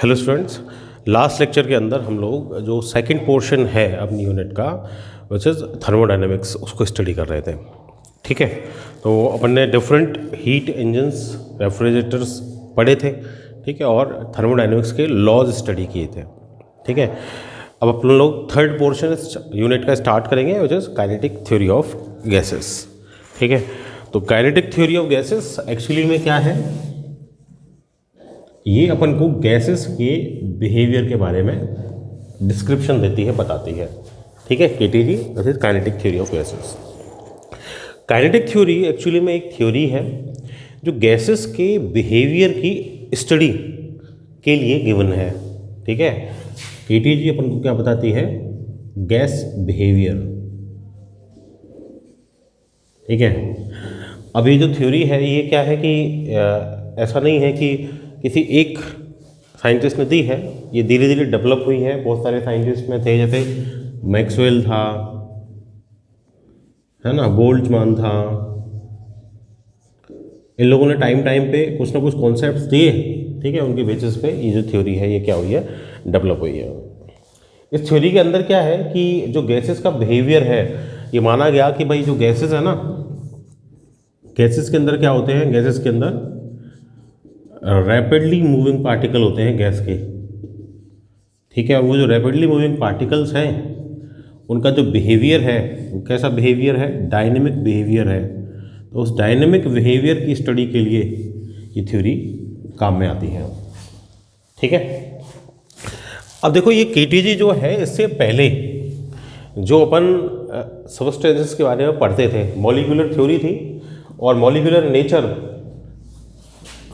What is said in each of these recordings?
Hello students, last lecture के अंदर हम लोग जो सेकंड पोर्शन है अपनी यूनिट का विच इज़ थर्मोडायनेमिक्स उसको स्टडी कर रहे थे। ठीक है, तो अपन ने डिफरेंट हीट इंजन्स रेफ्रिजरेटर्स पढ़े थे। ठीक है, और थर्मोडायनेमिक्स के लॉज स्टडी किए थे। ठीक है, अब अपन लोग थर्ड पोर्शन यूनिट का स्टार्ट करेंगे which is kinetic theory of gases. ठीक है, तो kinetic theory of gases actually में क्या है, ये अपन को गैसेस के बिहेवियर के बारे में डिस्क्रिप्शन देती है, बताती है। ठीक है, KTG that is kinetic theory of gases. Kinetic theory actually में एक थ्योरी है जो गैसेस के बिहेवियर की स्टडी के लिए गिवन है। ठीक है, केटीजी अपन को क्या बताती है, गैस बिहेवियर। ठीक है, अब ये जो थ्योरी है ये क्या है कि ऐसा नहीं है कि किसी एक साइंटिस्ट ने दी है, ये धीरे धीरे डेवलप हुई है। बहुत सारे साइंटिस्ट में थे, जैसे मैक्सवेल था, है ना, बोल्ट्जमान था। इन लोगों ने टाइम टाइम पे कुछ ना कुछ कॉन्सेप्ट्स दिए। ठीक है, उनके बेसिस पे ये जो थ्योरी है ये क्या हुई है, डेवलप हुई है। इस थ्योरी के अंदर क्या है कि जो गैसेस का बिहेवियर है, ये माना गया कि भाई जो गैसेस है ना, गैसेस के अंदर क्या होते हैं, गैसेस के अंदर रैपिडली मूविंग पार्टिकल होते हैं गैस के। ठीक है, और वो जो रैपिडली मूविंग पार्टिकल्स हैं उनका जो बिहेवियर है वो कैसा बिहेवियर है, डायनेमिक बिहेवियर है। तो उस डायनेमिक बिहेवियर की स्टडी के लिए ये थ्योरी काम में आती है। ठीक है, अब देखो ये केटीजी जो है, इससे पहले जो अपन सबस्टेंसेस के बारे में पढ़ते थे, मॉलिक्यूलर थ्योरी थी, और मॉलिक्यूलर नेचर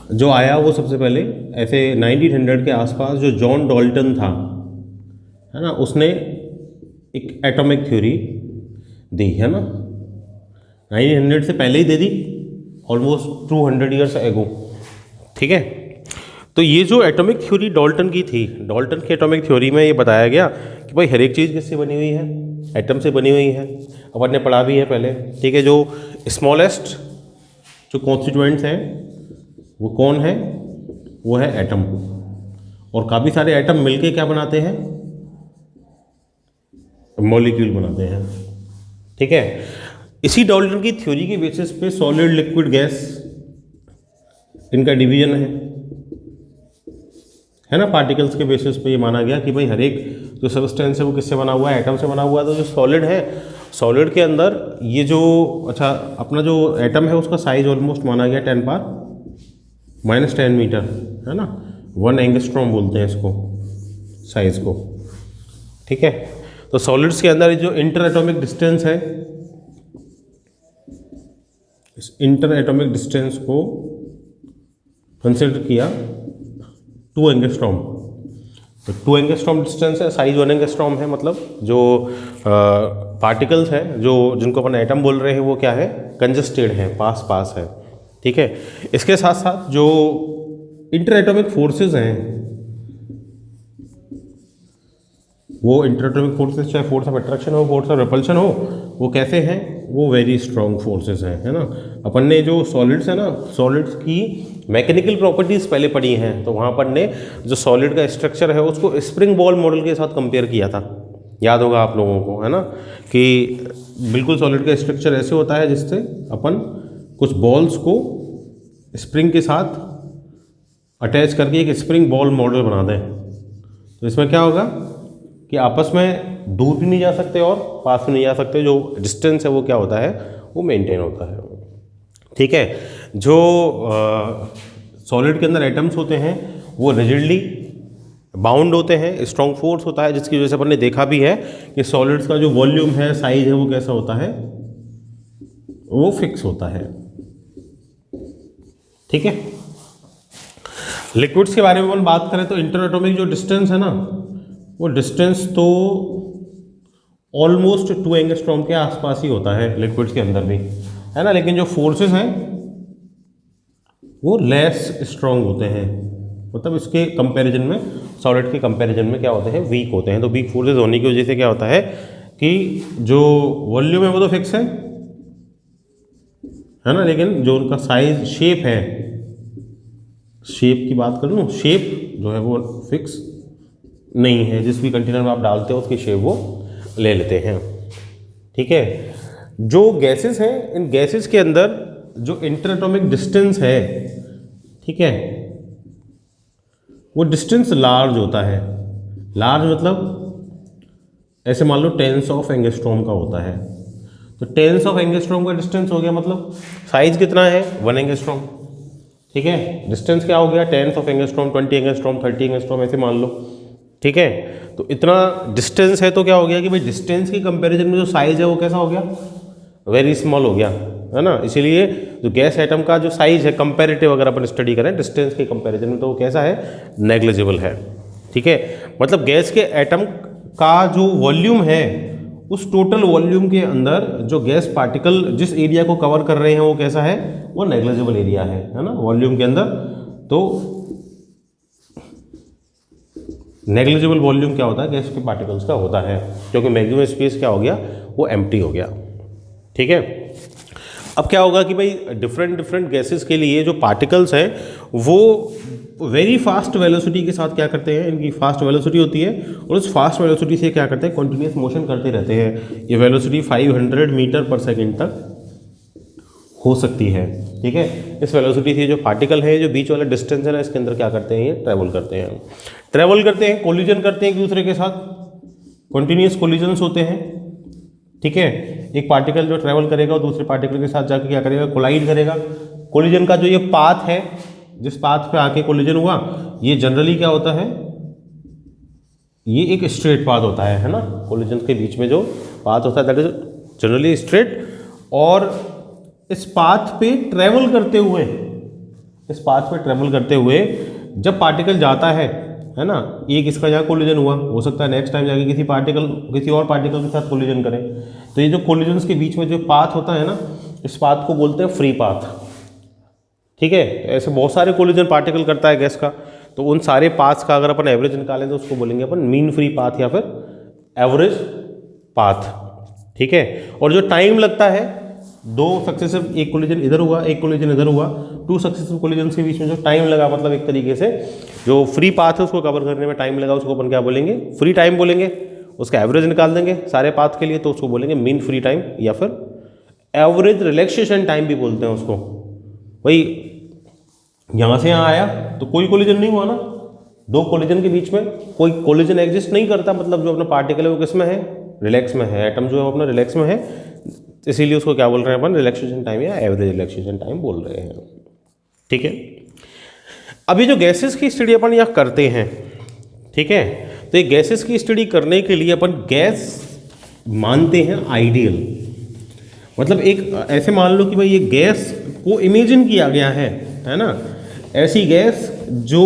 जो आया वो सबसे पहले ऐसे 1900 के आसपास जो जॉन डाल्टन था, है ना, उसने एक एटॉमिक थ्योरी दी, है ना। 1900 से पहले ही दे दी, ऑलमोस्ट 200 ईयर्स एगो। ठीक है, तो ये जो एटॉमिक थ्योरी डाल्टन की थी, डाल्टन की एटॉमिक थ्योरी में ये बताया गया कि भाई हर एक चीज़ किससे बनी हुई है, एटम से बनी हुई है। अपन ने पढ़ा भी है पहले। ठीक है, जो स्मॉलेस्ट जो कॉन्स्टिट्यूएंट्स हैं वो कौन है, वो है एटम। और काफ़ी सारे एटम मिलके क्या बनाते हैं, मॉलिक्यूल बनाते हैं। ठीक है, इसी डाल्टन की थ्योरी के बेसिस पे सॉलिड, लिक्विड, गैस इनका डिवीजन है ना, पार्टिकल्स के बेसिस पे ये माना गया कि भाई हर एक जो सबस्टेंस है वो किससे बना हुआ है, एटम से बना हुआ है। तो जो सॉलिड है, सॉलिड के अंदर ये जो अपना जो एटम है उसका साइज ऑलमोस्ट माना गया 10⁻⁻10 मीटर, है ना, 1 एंगस्ट्रॉम बोलते हैं इसको, साइज को। ठीक है, तो सॉलिड्स के अंदर जो इंटर एटॉमिक डिस्टेंस है, इस इंटर एटॉमिक डिस्टेंस को कंसिडर किया 2 एंगस्ट्रॉम। तो 2 एंगस्ट्रॉम डिस्टेंस है, साइज 1 एंगस्ट्रॉम है। मतलब जो पार्टिकल्स हैं जो जिनको अपन एटम बोल रहे हैं वो क्या है, कंजस्टेड है, पास पास है। ठीक है, इसके साथ साथ जो इंटर एटॉमिक फोर्सेस हैं, वो इंटर एटॉमिक फोर्सेस चाहे फोर्स ऑफ अट्रैक्शन हो, फोर्स ऑफ रिपल्शन हो, वो कैसे हैं, वो वेरी स्ट्रॉन्ग फोर्सेस हैं, है ना। अपन ने जो सॉलिड्स है ना, सॉलिड्स की मैकेनिकल प्रॉपर्टीज़ पहले पढ़ी हैं, तो वहाँ पर ने जो सॉलिड का स्ट्रक्चर है उसको स्प्रिंग बॉल मॉडल के साथ कंपेयर किया था। याद होगा आप लोगों को, है ना, कि बिल्कुल सॉलिड का स्ट्रक्चर ऐसे होता है जिससे अपन कुछ बॉल्स को स्प्रिंग के साथ अटैच करके एक स्प्रिंग बॉल मॉडल बना दें। तो इसमें क्या होगा कि आपस में दूर भी नहीं जा सकते और पास भी नहीं जा सकते, जो डिस्टेंस है वो क्या होता है, वो मेंटेन होता है। ठीक है, जो सॉलिड के अंदर एटम्स होते हैं वो रिजिडली बाउंड होते हैं, स्ट्रॉन्ग फोर्स होता है, जिसकी वजह से अपन ने देखा भी है कि सॉलिड्स का जो वॉल्यूम है, साइज है, वो कैसा होता है, वो फिक्स होता है। ठीक है, लिक्विड्स के बारे में अपन बात करें तो इंटर एटॉमिक जो डिस्टेंस है ना, वो डिस्टेंस तो ऑलमोस्ट 2 एंगस्ट्रॉम के आसपास ही होता है लिक्विड्स के अंदर भी, है ना। लेकिन जो फोर्सेस हैं वो लेस स्ट्रॉन्ग होते हैं, मतलब इसके कंपैरिजन में, सॉलिड के कंपैरिजन में क्या होते हैं, वीक होते हैं। तो वीक फोर्सेस होने की वजह से क्या होता है कि जो वॉल्यूम है वो तो फिक्स है ना, लेकिन जो उनका साइज, शेप है, शेप की बात कर लूँ, शेप जो है वो फिक्स नहीं है, जिस भी कंटेनर में आप डालते हो उसकी शेप वो ले लेते हैं। ठीक है, जो गैसेस हैं, इन गैसेस के अंदर जो इंटरएटॉमिक डिस्टेंस है, ठीक है, वो डिस्टेंस लार्ज होता है। लार्ज मतलब ऐसे मान लो टेंस ऑफ एंगस्ट्रॉम का होता है, तो टेंस ऑफ एंगस्ट्रॉम का डिस्टेंस हो गया, मतलब साइज कितना है 1 एंगस्ट्रॉम। ठीक है, डिस्टेंस क्या हो गया, tens of angstrom, 20 angstrom, 30 angstrom ऐसे मान लो। ठीक है, तो इतना डिस्टेंस है, तो क्या हो गया कि भाई डिस्टेंस की कंपैरिजन में जो साइज है वो कैसा हो गया, वेरी स्मॉल हो गया, है ना। इसीलिए जो गैस एटम का जो साइज है कंपैरेटिव अगर अपन स्टडी करें डिस्टेंस के कंपैरिजन में, तो वो कैसा है, नेग्लिजिबल है। ठीक है, मतलब गैस के एटम का जो वॉल्यूम है, उस टोटल वॉल्यूम के अंदर जो गैस पार्टिकल जिस एरिया को कवर कर रहे हैं वो कैसा है, वो नेग्लिजिबल एरिया है ना, वॉल्यूम के अंदर। तो नेग्लिजिबल वॉल्यूम क्या होता है, गैस के पार्टिकल्स का होता है, क्योंकि मैक्सिमम स्पेस क्या हो गया, वो एम्प्टी हो गया। ठीक है, अब क्या होगा कि भाई डिफरेंट गैसेस के लिए जो पार्टिकल्स हैं वो वेरी फास्ट वेलोसिटी के साथ क्या करते हैं, इनकी फास्ट वेलोसिटी होती है, और उस फास्ट वेलोसिटी से क्या करते हैं, कॉन्टिन्यूस मोशन करते रहते हैं। ये वेलोसिटी 500 मीटर पर सेकेंड तक हो सकती है। ठीक है, इस वेलोसिटी से जो पार्टिकल है, जो बीच वाला डिस्टेंस है ना, इसके अंदर क्या करते हैं, ये ट्रैवल करते हैं, कोलिजन करते हैं एक दूसरे के साथ, कॉन्टिन्यूस कोलिजन्स होते हैं। ठीक है, एक पार्टिकल जो ट्रैवल करेगा वो दूसरे पार्टिकल के साथ जाकर क्या करेगा, कोलाइड करेगा। कोलिजन का जो ये पाथ है, जिस पाथ पे आके कोलिजन हुआ, ये जनरली क्या होता है, ये एक स्ट्रेट पाथ होता है ना। कोलिजन के बीच में जो पाथ होता है दैट इज जनरली स्ट्रेट, और इस पाथ पे ट्रैवल करते हुए जब पार्टिकल जाता है ना, एक इसका यहाँ कोलिजन हुआ, हो सकता है नेक्स्ट टाइम जाके किसी और पार्टिकल के साथ कोलिजन करें, तो ये जो कोलिजन्स के बीच में जो पाथ होता है ना, इस पाथ को बोलते हैं फ्री पाथ। ठीक है, ऐसे बहुत सारे कोलिजन पार्टिकल करता है गैस का, तो उन सारे पाथ्स का अगर अपन एवरेज निकालें तो उसको बोलेंगे अपन मीन फ्री पाथ या फिर एवरेज पाथ। ठीक है, और जो टाइम लगता है, दो सक्सेसिव, एक कोलिजन इधर हुआ, एक कोलिजन इधर हुआ, 2 सक्सेसिव कोलिजन के बीच में जो टाइम लगा, मतलब एक तरीके से जो फ्री पाथ है उसको कवर करने में टाइम लगा, उसको अपन क्या बोलेंगे, फ्री टाइम बोलेंगे। उसका एवरेज निकाल देंगे सारे पाथ के लिए, तो उसको बोलेंगे मीन फ्री टाइम या फिर एवरेज रिलैक्सेशन टाइम भी बोलते हैं उसको। भाई यहाँ से यहाँ आया तो कोई कोलिजन नहीं हुआ ना, 2 कोलिजन के बीच में कोई कोलिजन एग्जिस्ट नहीं करता, मतलब जो अपना पार्टिकल है वो किस में है, रिलैक्स में है, एटम जो है अपना रिलैक्स में है, इसीलिए उसको क्या बोल रहे हैं अपन, रिलैक्सेशन टाइम या एवरेज रिलैक्सेशन टाइम बोल रहे हैं। ठीक है, अभी जो गैसेस की स्टडी अपन यहाँ करते हैं, ठीक है, तो ये गैसेस की स्टडी करने के लिए अपन गैस मानते हैं आइडियल, मतलब एक ऐसे मान लो कि भाई ये गैस को इमेजिन किया गया है ना, ऐसी गैस जो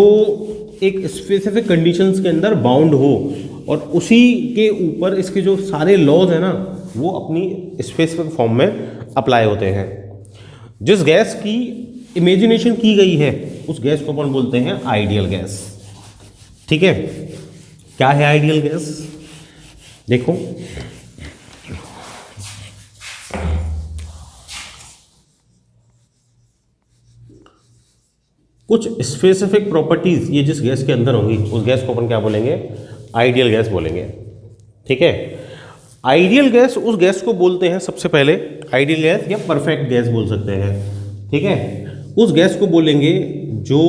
एक स्पेसिफिक कंडीशंस के अंदर बाउंड हो, और उसी के ऊपर इसके जो सारे लॉज हैं ना वो अपनी स्पेसिफिक फॉर्म में अप्लाई होते हैं। जिस गैस की इमेजिनेशन की गई है उस गैस को अपन बोलते हैं आइडियल गैस। ठीक है, क्या है आइडियल गैस, देखो कुछ स्पेसिफिक प्रॉपर्टीज ये जिस गैस के अंदर होंगी उस गैस को अपन क्या बोलेंगे, आइडियल गैस बोलेंगे। ठीक है, आइडियल गैस उस गैस को बोलते हैं, सबसे पहले आइडियल गैस या परफेक्ट गैस बोल सकते हैं। ठीक है, उस गैस को बोलेंगे जो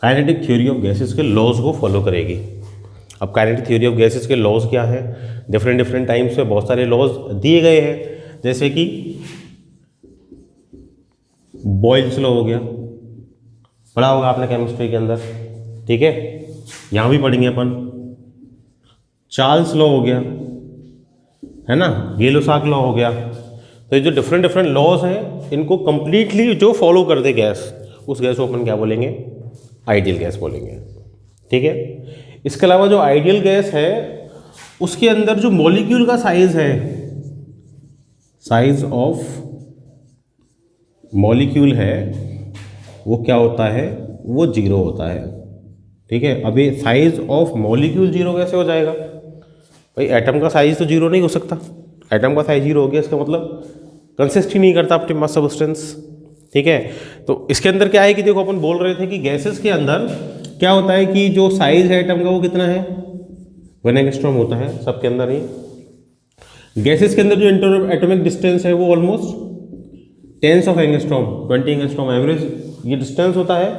काइनेटिक थ्योरी ऑफ गैसेस के लॉज को फॉलो करेगी। अब काइनेटिक थ्योरी ऑफ गैसेस के लॉज क्या है, डिफरेंट टाइम्स में बहुत सारे लॉज दिए गए हैं, जैसे कि बॉयल्स लॉ हो गया, पढ़ा होगा आपने केमिस्ट्री के अंदर। ठीक है, यहाँ भी पढ़ेंगे अपन। चार्ल्स लॉ हो गया, है ना, गेलो-साक लॉ हो गया। तो ये जो डिफरेंट लॉज हैं इनको कंप्लीटली जो फॉलो कर दे गैस, उस गैस को अपन क्या बोलेंगे, आइडियल गैस बोलेंगे। ठीक है, इसके अलावा जो आइडियल गैस है उसके अंदर जो मॉलिक्यूल का साइज है, साइज ऑफ मॉलिक्यूल है वो क्या होता है, वो 0 होता है। ठीक है, अभी साइज ऑफ मॉलिक्यूल 0 कैसे हो जाएगा भाई, एटम का साइज तो 0 नहीं हो सकता, एटम का साइज 0 हो गया, इसका मतलब कंसिस्ट ही नहीं करता अपने मास सब्सटेंस। ठीक है, तो इसके अंदर क्या है कि देखो अपन बोल रहे थे कि गैसेस के अंदर क्या होता है कि जो साइज है एटम का वो कितना है, 1 एंगस्ट्रॉम होता है सबके अंदर ही। गैसेस के अंदर जो इंटर एटॉमिक डिस्टेंस है वो almost 10 of angstrom, 20 angstrom average ये डिस्टेंस होता है।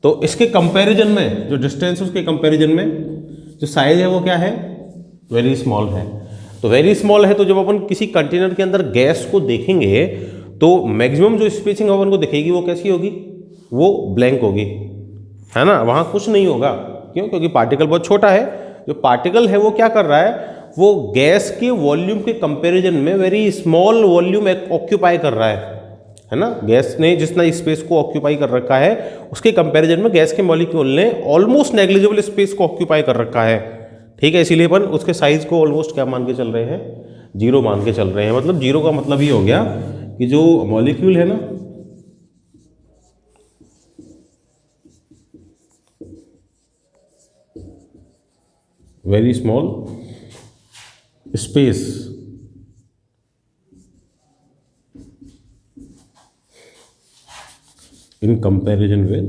तो इसके कंपैरिजन में जो डिस्टेंस है उसके कंपैरिजन में जो साइज है वो क्या है, वेरी स्मॉल है। तो वेरी स्मॉल है, तो जब अपन किसी कंटेनर के अंदर गैस को देखेंगे तो मैक्सिमम जो स्पेसिंग अपन को दिखेगी वो कैसी होगी, वो ब्लैंक होगी, है ना, वहाँ कुछ नहीं होगा। क्यों? क्योंकि पार्टिकल बहुत छोटा है। जो पार्टिकल है वो क्या कर रहा है, वो गैस के वॉल्यूम के कंपैरिजन में वेरी स्मॉल वॉल्यूम ऑक्यूपाई कर रहा है ना। गैस ने जितना स्पेस को ऑक्यूपाई कर रखा है उसके कंपैरिजन में गैस के मॉलिक्यूल ने ऑलमोस्ट नेग्लिजिबल स्पेस को ऑक्यूपाई कर रखा है। ठीक है, इसीलिए अपन उसके साइज को ऑलमोस्ट क्या मान के चल रहे हैं, 0 मान के चल रहे हैं। मतलब 0 का मतलब ये हो गया कि जो मॉलिक्यूल है ना very small space in comparison with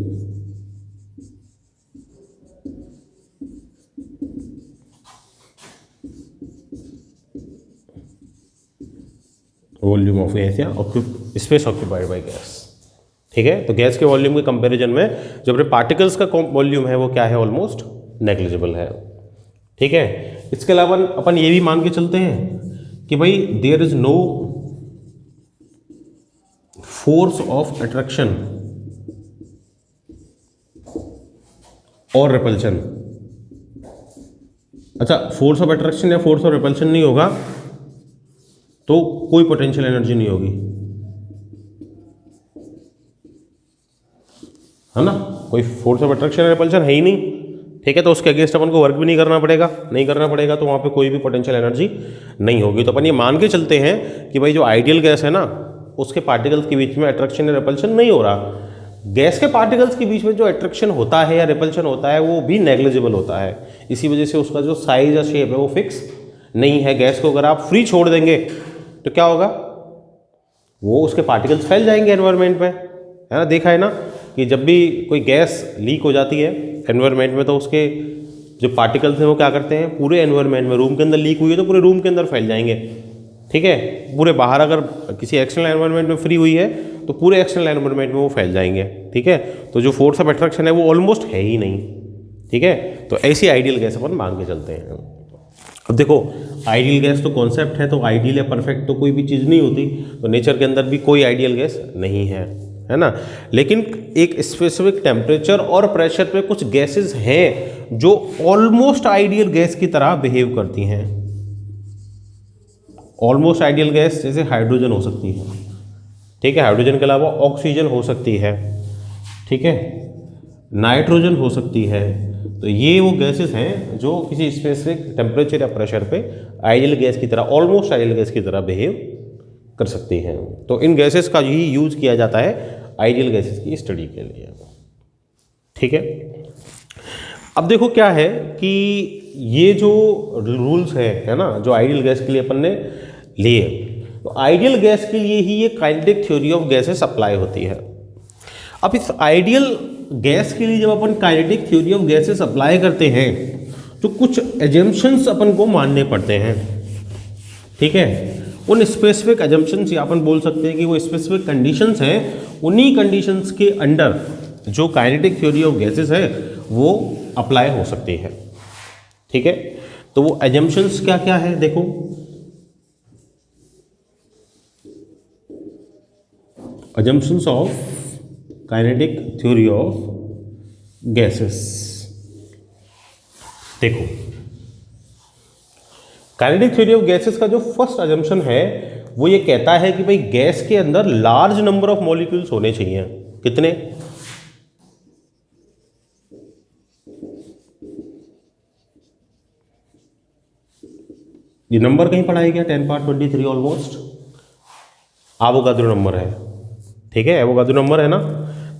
volume of gas या स्पेस ऑक्यूपाइड बाय गैस। ठीक है, तो गैस के वॉल्यूम के कंपैरिजन में जो अपने पार्टिकल्स का वॉल्यूम है वो क्या है, ऑलमोस्ट नेग्लिजिबल है। ठीक है, इसके अलावा अपन ये भी मान के चलते हैं कि भाई there is no force of attraction और रिपल्शन। अच्छा, फोर्स ऑफ अट्रैक्शन या फोर्स ऑफ रिपल्शन नहीं होगा तो कोई पोटेंशियल एनर्जी नहीं होगी, है ना। कोई फोर्स ऑफ अट्रैक्शन या रिपल्शन है ही नहीं। ठीक है, तो उसके अगेंस्ट अपन को वर्क भी नहीं करना पड़ेगा, तो वहाँ पे कोई भी पोटेंशियल एनर्जी नहीं होगी। तो अपन ये मान के चलते हैं कि भाई जो आइडियल गैस है ना उसके पार्टिकल्स के बीच में अट्रैक्शन या रिपल्शन नहीं हो रहा। गैस के पार्टिकल्स के बीच में जो अट्रैक्शन होता है या रिपल्शन होता है वो भी नेग्लिजिबल होता है। इसी वजह से उसका जो साइज या शेप है वो फिक्स नहीं है। गैस को अगर आप फ्री छोड़ देंगे तो क्या होगा, वो उसके पार्टिकल्स फैल जाएंगे एनवायरनमेंट में, है ना। देखा है ना कि जब भी कोई गैस लीक हो जाती है एनवायरनमेंट में तो उसके जो पार्टिकल्स हैं वो क्या करते हैं, पूरे एनवायरनमेंट में, रूम के अंदर लीक हुई है तो पूरे रूम के अंदर फैल जाएंगे। ठीक है, पूरे बाहर अगर किसी एक्सटर्नल एनवायरनमेंट में फ्री हुई है तो पूरे एक्सटर्नल एनवायरनमेंट में वो फैल जाएंगे। ठीक है, तो जो फोर्स ऑफ अट्रैक्शन है वो ऑलमोस्ट है ही नहीं। ठीक है, तो ऐसी आइडियल गैस अपन मान के चलते हैं। अब देखो, आइडियल गैस तो कॉन्सेप्ट है, तो आइडियल या परफेक्ट तो कोई भी चीज़ नहीं होती। तो नेचर के अंदर भी कोई आइडियल गैस नहीं है ना। लेकिन एक स्पेसिफिक टेम्परेचर और प्रेशर पे कुछ गैसेस हैं जो ऑलमोस्ट आइडियल गैस की तरह बिहेव करती हैं। ऑलमोस्ट आइडियल गैस जैसे हाइड्रोजन हो सकती है, ठीक है, हाइड्रोजन के अलावा ऑक्सीजन हो सकती है, ठीक है, नाइट्रोजन हो सकती है। तो ये वो गैसेस हैं जो किसी स्पेसिफिक टेम्परेचर या प्रेशर पे आइडियल गैस की तरह, ऑलमोस्ट आइडियल गैस की तरह बिहेव कर सकती हैं। तो इन गैसेस का ही यूज किया जाता है आइडियल गैसेस की स्टडी के लिए। ठीक है, अब देखो क्या है कि ये जो रूल्स है ना, जो आइडियल गैस के लिए अपन ने लिए, तो आइडियल गैस के लिए ही ये kinetic theory of gases apply होती है। अब इस आइडियल गैस के लिए जब अपन kinetic theory of gases apply करते हैं तो कुछ एजम्पशंस अपन को मानने पड़ते हैं। ठीक है, उन स्पेसिफिक एजम्पशंस या अपन बोल सकते हैं कि वो स्पेसिफिक कंडीशंस हैं, उन्हीं कंडीशंस के अंडर जो काइनेटिक थ्योरी ऑफ गैसेस है वो अप्लाई हो सकती है। ठीक है, तो वो एजम्पशंस क्या क्या है देखो। assumptions of kinetic theory of gases। देखो, काइनेटिक थ्योरी ऑफ गैसेस का जो फर्स्ट assumption है वो ये कहता है कि भाई गैस के अंदर लार्ज नंबर ऑफ मॉलिक्यूल्स होने चाहिए। कितने? ये नंबर कहीं पढ़ाया गया 10⁻23 ऑलमोस्ट एवोगाद्रो नंबर है। ठीक है, एवोगाद्रो नंबर है ना।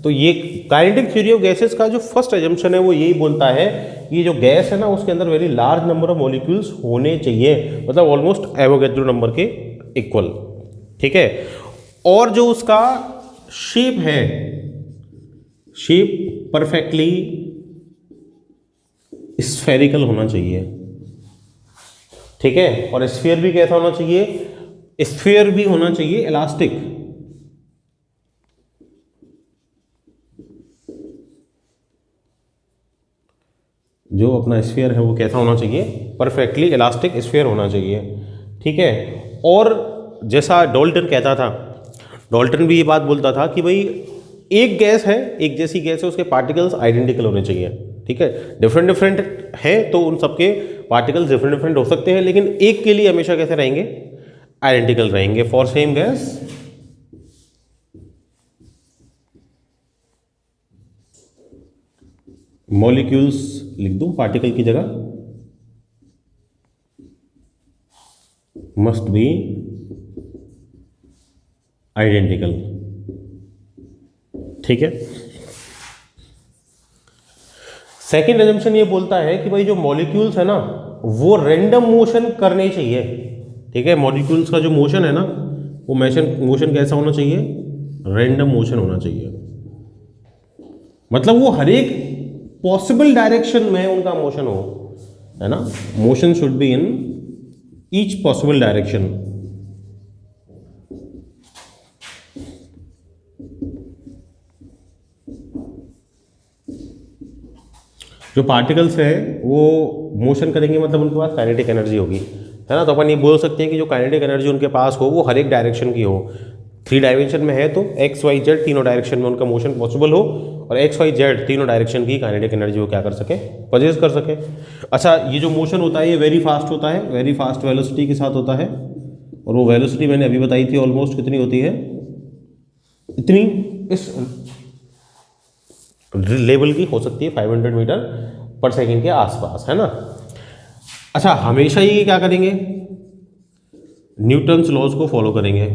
तो ये काइनेटिक थ्योरी ऑफ गैसेस का जो फर्स्ट एजम्पशन है वो यही बोलता है कि ये जो गैस है ना उसके अंदर very large number of molecules होने चाहिए, मतलब ऑलमोस्ट एवोगैड्रो नंबर के इक्वल, ठीक है। और जो उसका शेप है, शेप परफेक्टली स्फेरिकल होना चाहिए, ठीक है। और स्फीयर भी कैसा होना चाहिए, स्फीयर भी होना चाहिए इलास्टिक, जो अपना स्फीयर है वो कैसा होना चाहिए, परफेक्टली इलास्टिक स्फीयर होना चाहिए, ठीक है। और जैसा डाल्टन कहता था, डाल्टन भी ये बात बोलता था कि भाई एक गैस है, एक जैसी गैस है, उसके पार्टिकल्स आइडेंटिकल होने चाहिए, ठीक है। डिफरेंट डिफरेंट है तो उन सबके पार्टिकल्स डिफरेंट डिफरेंट हो सकते हैं, लेकिन एक के लिए हमेशा कैसे रहेंगे, आइडेंटिकल रहेंगे फॉर सेम गैस। मॉलिक्यूल्स लिख दूं पार्टिकल की जगह, मस्ट बी आइडेंटिकल, ठीक है। सेकेंड एजम्पशन ये बोलता है कि भाई जो मॉलिक्यूल्स है ना वो रैंडम मोशन करने चाहिए, ठीक है। मॉलिक्यूल्स का जो मोशन है ना वो मोशन कैसा होना चाहिए, रैंडम मोशन होना चाहिए, मतलब वो हर एक पॉसिबल डायरेक्शन में उनका मोशन हो, है ना। Motion should be in each possible direction. जो पार्टिकल्स है वो मोशन करेंगे मतलब उनके पास काइनेटिक एनर्जी होगी, है ना। तो अपन ये बोल सकते हैं कि जो काइनेटिक एनर्जी उनके पास हो वो हर एक डायरेक्शन की हो, 3 डायमेंशन में है तो एक्स वाई जेड तीनों डायरेक्शन में उनका मोशन पॉसिबल हो, और एक्स वाई जेड तीनों डायरेक्शन की काइनेटिक एनर्जी वो क्या कर सके, पजेस कर सके। अच्छा, ये जो मोशन होता है ये वेरी फास्ट होता है, वेरी फास्ट वेलोसिटी के साथ होता है, और वो वेलोसिटी मैंने अभी बताई थी ऑलमोस्ट कितनी होती है, इतनी इस लेवल की हो सकती है 500 मीटर पर सेकेंड के आसपास, है ना। अच्छा, हमेशा ही क्या करेंगे, न्यूटन्स लॉज को फॉलो करेंगे।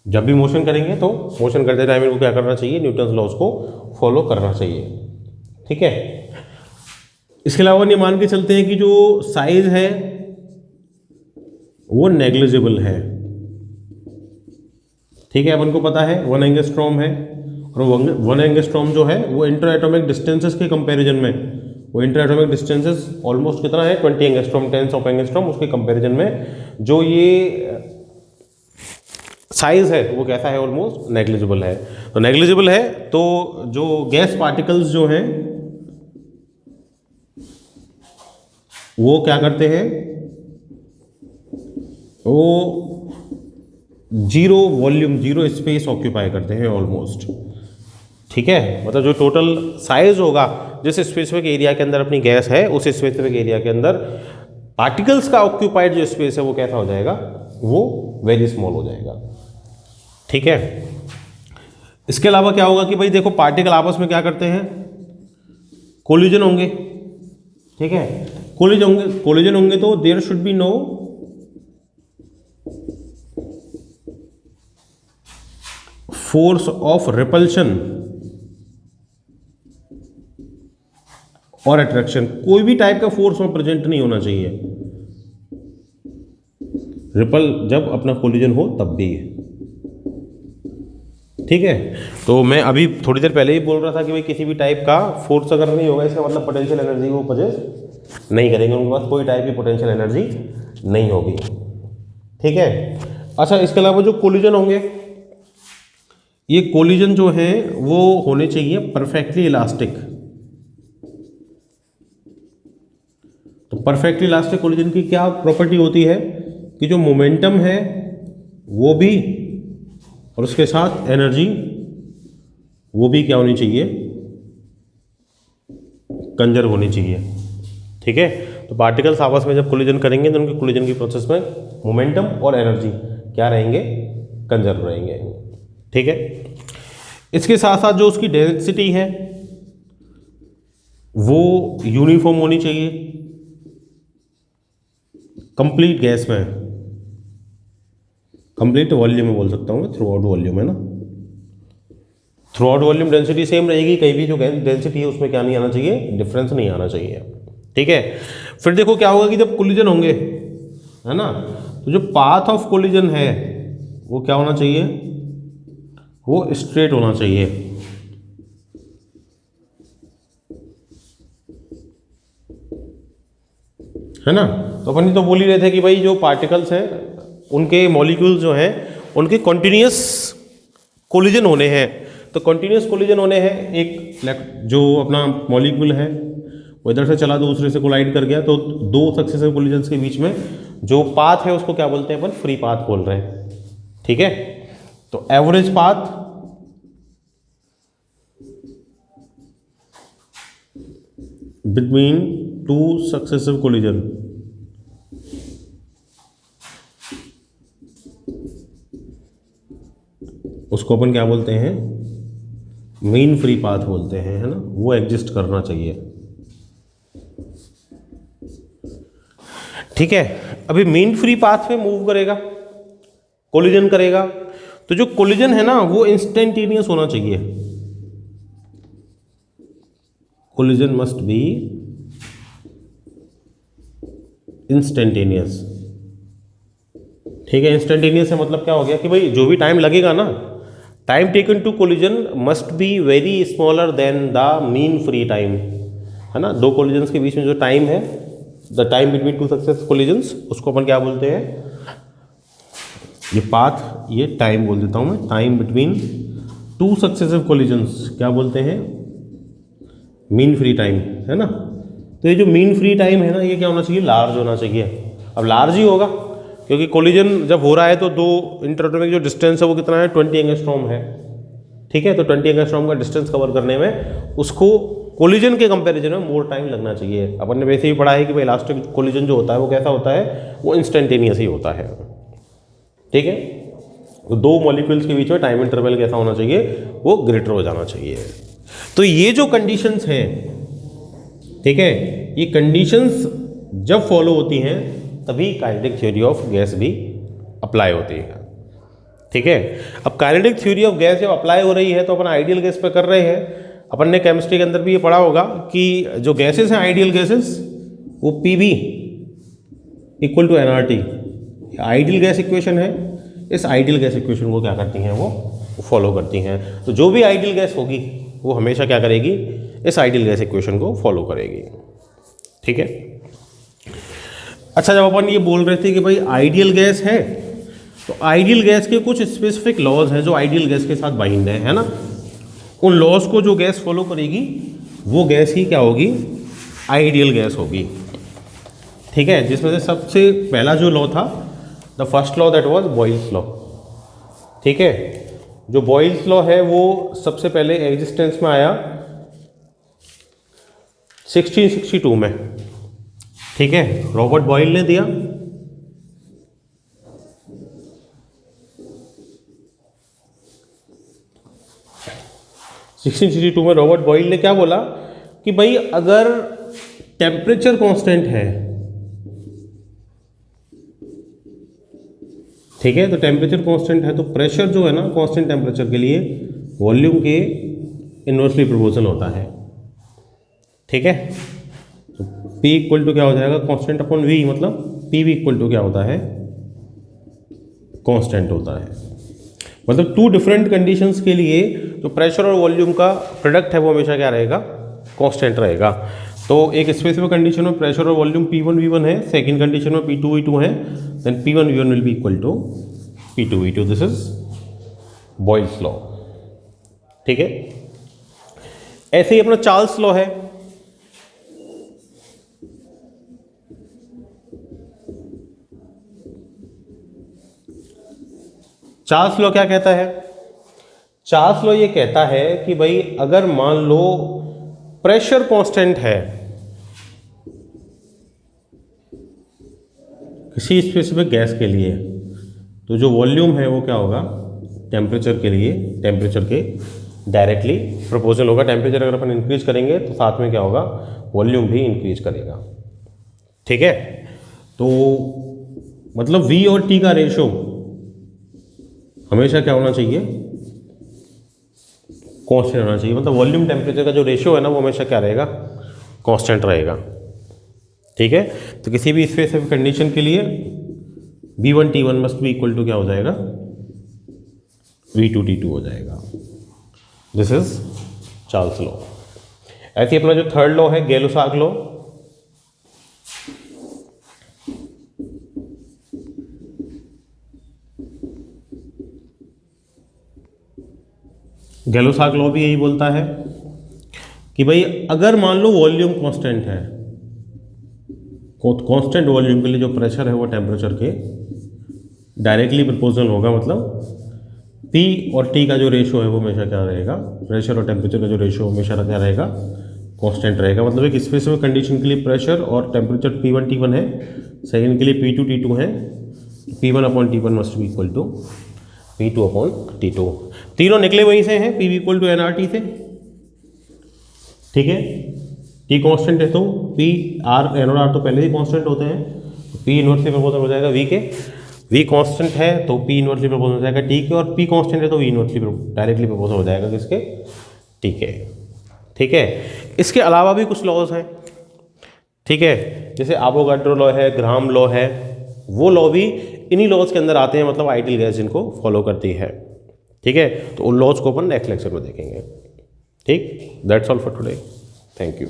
जब भी मोशन करेंगे तो मोशन करते टाइम इनको क्या करना चाहिए, न्यूटन्स लॉज को फॉलो करना चाहिए, ठीक है। इसके अलावा ये मान के चलते हैं कि जो साइज है वो नेग्लिजिबल है, ठीक है। अपन को पता है 1 एंगस्ट्रॉम है, और 1 एंगस्ट्रॉम जो है वो इंटर एटॉमिक डिस्टेंसेस के कंपैरिजन में, वो इंटर एटॉमिक डिस्टेंसेस ऑलमोस्ट कितना है 20 एंगस्ट्रॉम, 10 ऑफ एंगस्ट्रॉम, उसके कंपैरिजन में जो ये साइज है वो कैसा है, ऑलमोस्ट नेग्लिजिबल है। तो नेग्लिजिबल है तो जो गैस पार्टिकल्स जो हैं वो क्या करते हैं, वो zero volume, zero space occupy करते हैं ऑलमोस्ट, ठीक है। मतलब जो टोटल साइज होगा जिस स्पेसिफिक एरिया के अंदर अपनी गैस है उस स्पेसिफिक एरिया के अंदर पार्टिकल्स का ऑक्यूपाइड जो स्पेस है वो कैसा हो जाएगा, वो वेरी स्मॉल हो जाएगा, ठीक है। इसके अलावा क्या होगा कि भाई देखो पार्टिकल आपस में क्या करते हैं, कोलिजन होंगे, ठीक है। कोलिजन होंगे तो there should be no force of repulsion और अट्रैक्शन, कोई भी टाइप का फोर्स में प्रेजेंट नहीं होना चाहिए, रिपल जब अपना कोलिजन हो तब भी, ठीक है। तो मैं अभी थोड़ी देर पहले ही बोल रहा था कि भाई किसी भी टाइप का फोर्स अगर नहीं होगा इसका मतलब पोटेंशियल एनर्जी वो पजेस नहीं करेंगे, उनके पास कोई टाइप की पोटेंशियल एनर्जी नहीं होगी, ठीक है। अच्छा, इसके अलावा जो कोलिजन होंगे, ये कोलिजन जो है वो होने चाहिए परफेक्टली इलास्टिक। तो परफेक्टली इलास्टिक कोलिजन की क्या प्रॉपर्टी होती है कि जो मोमेंटम है वो भी और उसके साथ एनर्जी वो भी क्या होनी चाहिए, कंजर्व होनी चाहिए, ठीक है। तो पार्टिकल्स आपस में जब कोलिजन करेंगे तो उनके कोलिजन की प्रोसेस में मोमेंटम और एनर्जी क्या रहेंगे, कंजर्व रहेंगे, ठीक है। इसके साथ साथ जो उसकी डेंसिटी है वो यूनिफॉर्म होनी चाहिए कंप्लीट गैस में, कंप्लीट वॉल्यूम में बोल सकता हूँ मैं, थ्रू आउट वॉल्यूम, है ना, through out volume density same रहेगी, कहीं भी जो डेंसिटी है उसमें क्या नहीं आना चाहिए, डिफरेंस नहीं आना चाहिए। ठीक है, फिर देखो क्या होगा कि जब कोलिजन होंगे, है ना, तो जो पाथ ऑफ कोलिजन है वो क्या होना चाहिए, वो स्ट्रेट होना चाहिए। है ना, तो अपन तो बोल ही रहे थे कि भाई जो पार्टिकल्स हैं उनके मॉलिक्यूल्स जो हैं उनके कॉन्टिन्यूस कोलिजन होने हैं। तो कॉन्टिन्यूस कोलिजन होने हैं, एक जो अपना मॉलिक्यूल है वो इधर से चला दूसरे से कोलाइड कर गया, तो दो सक्सेसिव कोलिजन्स के बीच में जो पाथ है उसको क्या बोलते हैं अपन, फ्री पाथ बोल रहे हैं। ठीक है, तो average path between two successive collision, उसको अपन क्या बोलते हैं, मीन फ्री पाथ बोलते हैं, है ना, वो एग्जिस्ट करना चाहिए। ठीक है, अभी मीन फ्री पाथ में मूव करेगा, कोलिजन करेगा, तो जो कोलिजन है ना वो इंस्टेंटेनियस होना चाहिए। Collision must B instantaneous. ठीक है, इंस्टेंटेनियस से मतलब क्या हो गया कि भाई जो भी टाइम लगेगा ना, time taken to collision must be very smaller than the mean free time, है ना। दो कोलिजन्स के बीच में जो टाइम है, the time between two successive collisions, उसको अपन क्या बोलते हैं, ये पाथ, ये टाइम बोल देता हूँ मैं, time between two successive collisions क्या बोलते हैं, मीन फ्री टाइम, है ना। तो ये जो मीन फ्री टाइम है ना, ये क्या होना चाहिए, लार्ज होना चाहिए। अब लार्ज ही होगा क्योंकि कोलिजन जब हो रहा है तो दो इंटरएटम में जो डिस्टेंस है वो कितना है, 20 एंगस्ट्रॉम है। ठीक है, तो 20 एंगस्ट्रॉम का डिस्टेंस कवर करने में उसको कोलिजन के कंपैरिजन में मोर टाइम लगना चाहिए। अपन ने वैसे ही पढ़ा है कि भाई इलास्टिक कोलिजन जो होता है वो कैसा होता है, वो इंस्टेंटेनियस ही होता है। ठीक है, तो दो मॉलिक्यूल्स के बीच में टाइम इंटरवल कैसा होना चाहिए, वो ग्रेटर हो जाना चाहिए। तो ये जो कंडीशंस हैं, ठीक है, ये कंडीशंस जब फॉलो होती हैं तभी काइनेटिक थ्योरी ऑफ गैस भी अप्लाई होती है। ठीक है, अब काइनेटिक थ्योरी ऑफ गैस जब अप्लाई हो रही है तो अपन आइडियल गैस पे कर रहे हैं। अपन ने केमिस्ट्री के अंदर भी ये पढ़ा होगा कि जो गैसेस हैं आइडियल गैसेस, वो PV equal to NRT ideal gas equation है। इस आइडियल गैस इक्वेशन को क्या करती हैं, वो फॉलो करती हैं। तो जो भी आइडियल गैस होगी वो हमेशा क्या करेगी, इस आइडियल गैस इक्वेशन को फॉलो करेगी। ठीक है, अच्छा, जब अपन ये बोल रहे थे कि भाई आइडियल गैस है, तो आइडियल गैस के कुछ स्पेसिफिक लॉज हैं जो आइडियल गैस के साथ बाइंड है ना। उन लॉज को जो गैस फॉलो करेगी वो गैस ही क्या होगी, आइडियल गैस होगी। ठीक है, जिसमें से सबसे पहला जो लॉ था, the first law, that was boils law. ठीक है, जो बॉयल्स लॉ है वो सबसे पहले एग्जिस्टेंस में आया 1662 में। ठीक है, रॉबर्ट बॉयल ने दिया। में रॉबर्ट बॉयल ने क्या बोला कि भाई अगर टेम्परेचर कांस्टेंट है, ठीक है, तो टेम्परेचर कांस्टेंट है तो प्रेशर जो है ना कांस्टेंट टेम्परेचर के लिए वॉल्यूम के इन्वर्सली प्रोपोर्शनल होता है। ठीक है, तो P इक्वल टू क्या हो जाएगा, कांस्टेंट अपॉन V, मतलब P भी इक्वल टू क्या होता है, कांस्टेंट होता है। मतलब टू डिफरेंट कंडीशंस के लिए जो प्रेशर और वॉल्यूम का प्रोडक्ट है वो हमेशा क्या रहेगा, कांस्टेंट रहेगा। तो एक स्पेसिफिक कंडीशन में प्रेशर और वॉल्यूम P1 V1 है, सेकंड कंडीशन में P2 V2 है, then P1 V1 will be equal to P2 V2। This is Boyle's law. ठीक है, ऐसे ही अपना चार्ल्स लॉ है। चार्ल्स लॉ क्या कहता है, चार्ल्स लॉ ये कहता है कि भाई अगर मान लो प्रेशर कांस्टेंट है किसी स्पेसिफिक गैस के लिए, तो जो वॉल्यूम है वो क्या होगा, टेम्परेचर के लिए, टेम्परेचर के डायरेक्टली प्रोपोर्शनल होगा। टेम्परेचर अगर अपन इंक्रीज करेंगे तो साथ में क्या होगा, वॉल्यूम भी इंक्रीज करेगा। ठीक है, तो मतलब V और T का रेशो हमेशा क्या होना चाहिए, कांस्टेंट होना चाहिए, मतलब वॉल्यूम टेम्परेचर का जो रेशियो है ना वो हमेशा क्या रहेगा, कांस्टेंट रहेगा। ठीक है, तो किसी भी स्पेसिफिक कंडीशन के लिए V1 T1 must be equal to क्या हो जाएगा, V2 T2 हो जाएगा। This is Charles law. ऐसे ही अपना जो थर्ड लॉ है गैलो-साग लॉ, गैलो-साग लॉ भी यही बोलता है कि भाई अगर मान लो वॉल्यूम कांस्टेंट है, कांस्टेंट वॉल्यूम के लिए जो प्रेशर है वो टेम्परेचर के डायरेक्टली प्रोपोर्शनल होगा, मतलब P और T का जो रेशियो है वो हमेशा क्या रहेगा, प्रेशर और टेम्परेचर का जो रेशियो हमेशा क्या रहेगा, कांस्टेंट रहेगा। मतलब एक स्पेसिफिक कंडीशन के लिए प्रेशर और टेम्परेचर P1 T1 है, सेकेंड के लिए P2 T2 है, P1/T1 must be equal to P2/T2। तीनों निकले वहीं से हैं, P इक्वल टू nRT से। ठीक है, T कांस्टेंट है तो P R N और R तो पहले ही कांस्टेंट होते हैं, तो P इनवर्सली प्रोपोर्शनल हो जाएगा V के। V कांस्टेंट है तो P इनवर्सली प्रोपोर्शनल हो जाएगा T के, और P कांस्टेंट है तो V इनवर्सली डायरेक्टली प्रोपोर्शनल हो जाएगा किसके, T के। ठीक है, इसके अलावा भी कुछ लॉज हैं। ठीक है, जैसे एवोगाड्रो लॉ है, ग्राहम लॉ है, वो लॉ भी इन्हीं लॉज के अंदर आते हैं, मतलब आइडियल गैस जिनको फॉलो करती है। ठीक है, तो उन लॉज को अपन नेक्स्ट लेक्चर में देखेंगे। ठीक, that's all for today, thank you.